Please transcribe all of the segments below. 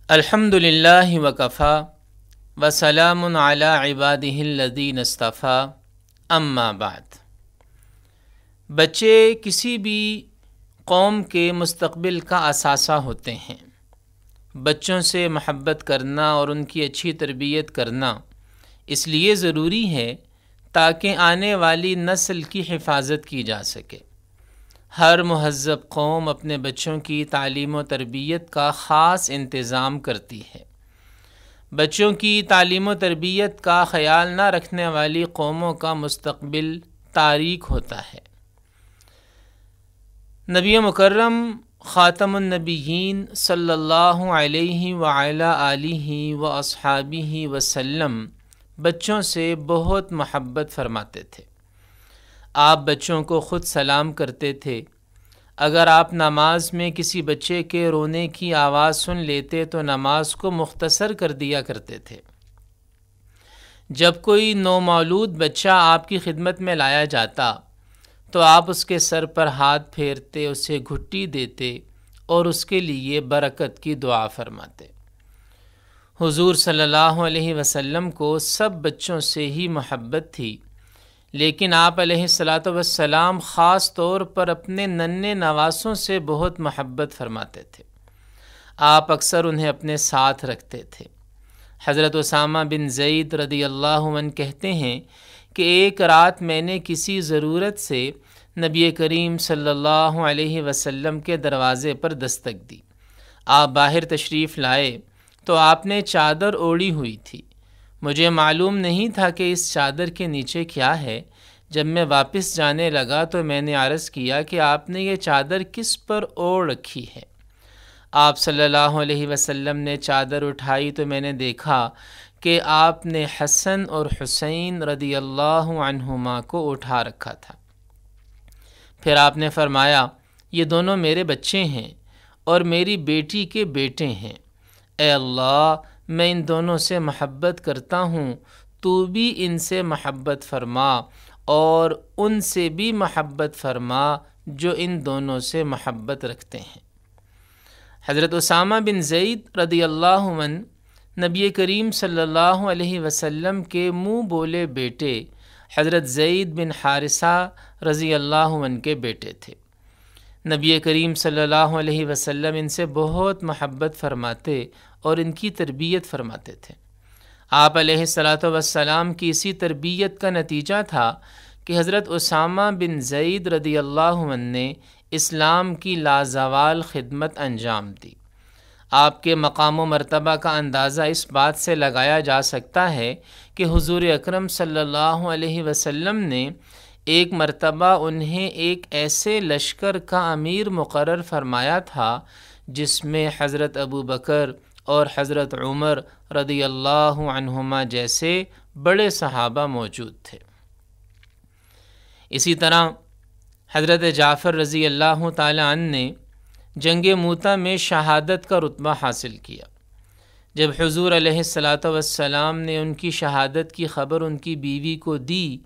الحمدللہ وکفا وسلام علی عبادہ الذین اصطفیٰ اما بعد۔ بچے کسی بھی قوم کے مستقبل کا اثاثہ ہوتے ہیں۔ بچوں سے محبت کرنا اور ان کی اچھی تربیت کرنا اس لیے ضروری ہے تاکہ آنے والی نسل کی حفاظت کی جا سکے۔ ہر مہذب قوم اپنے بچوں کی تعلیم و تربیت کا خاص انتظام کرتی ہے۔ بچوں کی تعلیم و تربیت کا خیال نہ رکھنے والی قوموں کا مستقبل تاریک ہوتا ہے۔ نبی مکرم خاتم النبیین صلی اللہ علیہ وعلی آلہ و اصحابہ وسلم بچوں سے بہت محبت فرماتے تھے۔ آپ بچوں کو خود سلام کرتے تھے۔ اگر آپ نماز میں کسی بچے کے رونے کی آواز سن لیتے تو نماز کو مختصر کر دیا کرتے تھے۔ جب کوئی نومولود بچہ آپ کی خدمت میں لایا جاتا تو آپ اس کے سر پر ہاتھ پھیرتے، اسے گھٹی دیتے اور اس کے لیے برکت کی دعا فرماتے۔ حضور صلی اللہ علیہ وسلم کو سب بچوں سے ہی محبت تھی، لیکن آپ علیہ الصلاۃ والسلام خاص طور پر اپنے ننھے نواسوں سے بہت محبت فرماتے تھے۔ آپ اکثر انہیں اپنے ساتھ رکھتے تھے۔ حضرت اسامہ بن زید رضی اللہ عنہ کہتے ہیں کہ ایک رات میں نے کسی ضرورت سے نبی کریم صلی اللہ علیہ وسلم کے دروازے پر دستک دی۔ آپ باہر تشریف لائے تو آپ نے چادر اوڑھی ہوئی تھی۔ مجھے معلوم نہیں تھا کہ اس چادر کے نیچے کیا ہے۔ جب میں واپس جانے لگا تو میں نے عرض کیا کہ آپ نے یہ چادر کس پر اوڑھ رکھی ہے؟ آپ صلی اللہ علیہ وسلم نے چادر اٹھائی تو میں نے دیکھا کہ آپ نے حسن اور حسین رضی اللہ عنہما کو اٹھا رکھا تھا۔ پھر آپ نے فرمایا، یہ دونوں میرے بچے ہیں اور میری بیٹی کے بیٹے ہیں۔ اے اللہ، میں ان دونوں سے محبت کرتا ہوں، تو بھی ان سے محبت فرما اور ان سے بھی محبت فرما جو ان دونوں سے محبت رکھتے ہیں۔ حضرت اسامہ بن زید رضی اللہ عنہ نبی کریم صلی اللہ علیہ وسلم کے منہ بولے بیٹے حضرت زید بن حارثہ رضی اللہ عنہ کے بیٹے تھے۔ نبی کریم صلی اللہ علیہ وسلم ان سے بہت محبت فرماتے اور ان کی تربیت فرماتے تھے۔ آپ علیہ الصلاۃ والسلام کی اسی تربیت کا نتیجہ تھا کہ حضرت اسامہ بن زید رضی اللہ عنہ نے اسلام کی لازوال خدمت انجام دی۔ آپ کے مقام و مرتبہ کا اندازہ اس بات سے لگایا جا سکتا ہے کہ حضور اکرم صلی اللہ علیہ وسلم نے ایک مرتبہ انہیں ایک ایسے لشکر کا امیر مقرر فرمایا تھا جس میں حضرت ابو بکر اور حضرت عمر رضی اللہ عنہما جیسے بڑے صحابہ موجود تھے۔ اسی طرح حضرت جعفر رضی اللہ تعالی عنہ نے جنگ موتا میں شہادت کا رتبہ حاصل کیا۔ جب حضور علیہ الصلاۃ والسلام نے ان کی شہادت کی خبر ان کی بیوی کو دی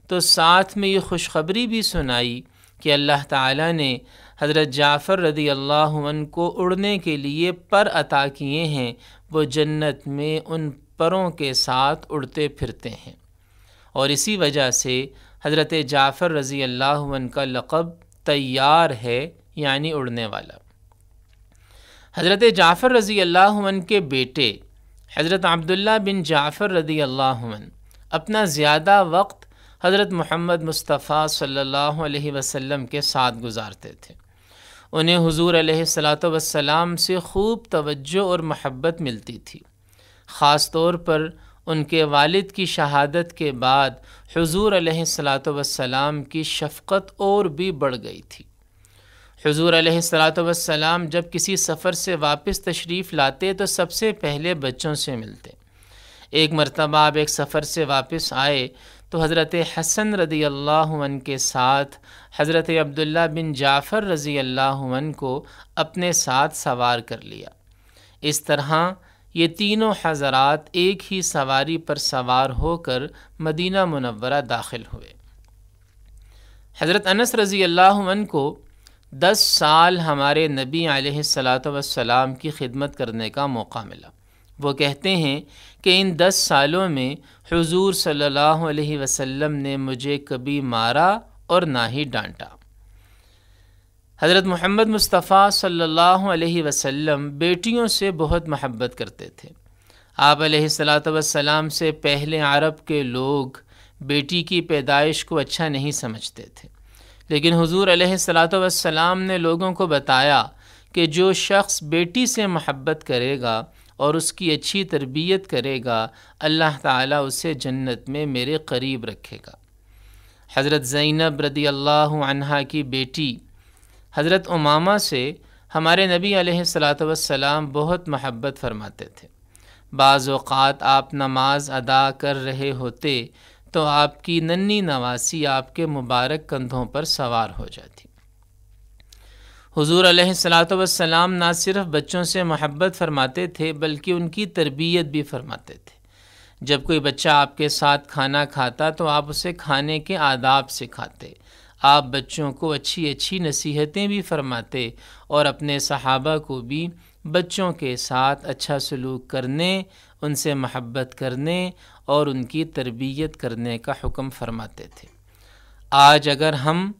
تو ساتھ میں یہ خوشخبری بھی سنائی کہ اللہ تعالیٰ نے حضرت جعفر رضی اللہ عنہ کو اڑنے کے لیے پر عطا کیے ہیں، وہ جنت میں ان پروں کے ساتھ اڑتے پھرتے ہیں، اور اسی وجہ سے حضرت جعفر رضی اللہ عنہ کا لقب طیار ہے، یعنی اڑنے والا۔ حضرت جعفر رضی اللہ عنہ کے بیٹے حضرت عبداللہ بن جعفر رضی اللہ عنہ اپنا زیادہ وقت حضرت محمد مصطفیٰ صلی اللہ علیہ وسلم کے ساتھ گزارتے تھے۔ انہیں حضور علیہ الصلاۃ والسلام سے خوب توجہ اور محبت ملتی تھی۔ خاص طور پر ان کے والد کی شہادت کے بعد حضور علیہ الصلاۃ والسلام کی شفقت اور بھی بڑھ گئی تھی۔ حضور علیہ الصلاۃ والسلام جب کسی سفر سے واپس تشریف لاتے تو سب سے پہلے بچوں سے ملتے۔ ایک مرتبہ آپ ایک سفر سے واپس آئے تو حضرت حسن رضی اللہ عنہ کے ساتھ حضرت عبداللہ بن جعفر رضی اللہ عنہ کو اپنے ساتھ سوار کر لیا۔ اس طرح یہ تینوں حضرات ایک ہی سواری پر سوار ہو کر مدینہ منورہ داخل ہوئے۔ حضرت انس رضی اللہ عنہ کو 10 سال ہمارے نبی علیہ الصلاۃ والسلام کی خدمت کرنے کا موقع ملا۔ وہ کہتے ہیں کہ ان 10 سالوں میں حضور صلی اللہ علیہ وسلم نے مجھے کبھی مارا اور نہ ہی ڈانٹا۔ حضرت محمد مصطفیٰ صلی اللہ علیہ وسلم بیٹیوں سے بہت محبت کرتے تھے۔ آپ علیہ الصلاۃ والسلام سے پہلے عرب کے لوگ بیٹی کی پیدائش کو اچھا نہیں سمجھتے تھے، لیکن حضور علیہ الصلاۃ والسلام نے لوگوں کو بتایا کہ جو شخص بیٹی سے محبت کرے گا اور اس کی اچھی تربیت کرے گا، اللہ تعالیٰ اسے جنت میں میرے قریب رکھے گا۔ حضرت زینب رضی اللہ عنہا کی بیٹی حضرت امامہ سے ہمارے نبی علیہ الصلاۃ والسلام بہت محبت فرماتے تھے۔ بعض اوقات آپ نماز ادا کر رہے ہوتے تو آپ کی ننھی نواسی آپ کے مبارک کندھوں پر سوار ہو جاتی۔ حضور علیہ الصلاۃ والسلام نہ صرف بچوں سے محبت فرماتے تھے بلکہ ان کی تربیت بھی فرماتے تھے۔ جب کوئی بچہ آپ کے ساتھ کھانا کھاتا تو آپ اسے کھانے کے آداب سکھاتے، آپ بچوں کو اچھی اچھی نصیحتیں بھی فرماتے اور اپنے صحابہ کو بھی بچوں کے ساتھ اچھا سلوک کرنے، ان سے محبت کرنے اور ان کی تربیت کرنے کا حکم فرماتے تھے۔ آج اگر ہم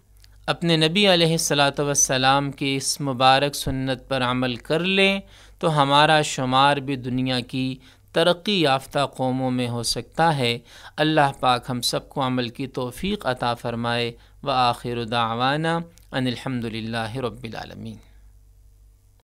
اپنے نبی علیہ الصلاۃ والسلام کی اس مبارک سنت پر عمل کر لیں تو ہمارا شمار بھی دنیا کی ترقی یافتہ قوموں میں ہو سکتا ہے۔ اللہ پاک ہم سب کو عمل کی توفیق عطا فرمائے۔ وآخر دعوانا ان الحمد للہ رب العالمین۔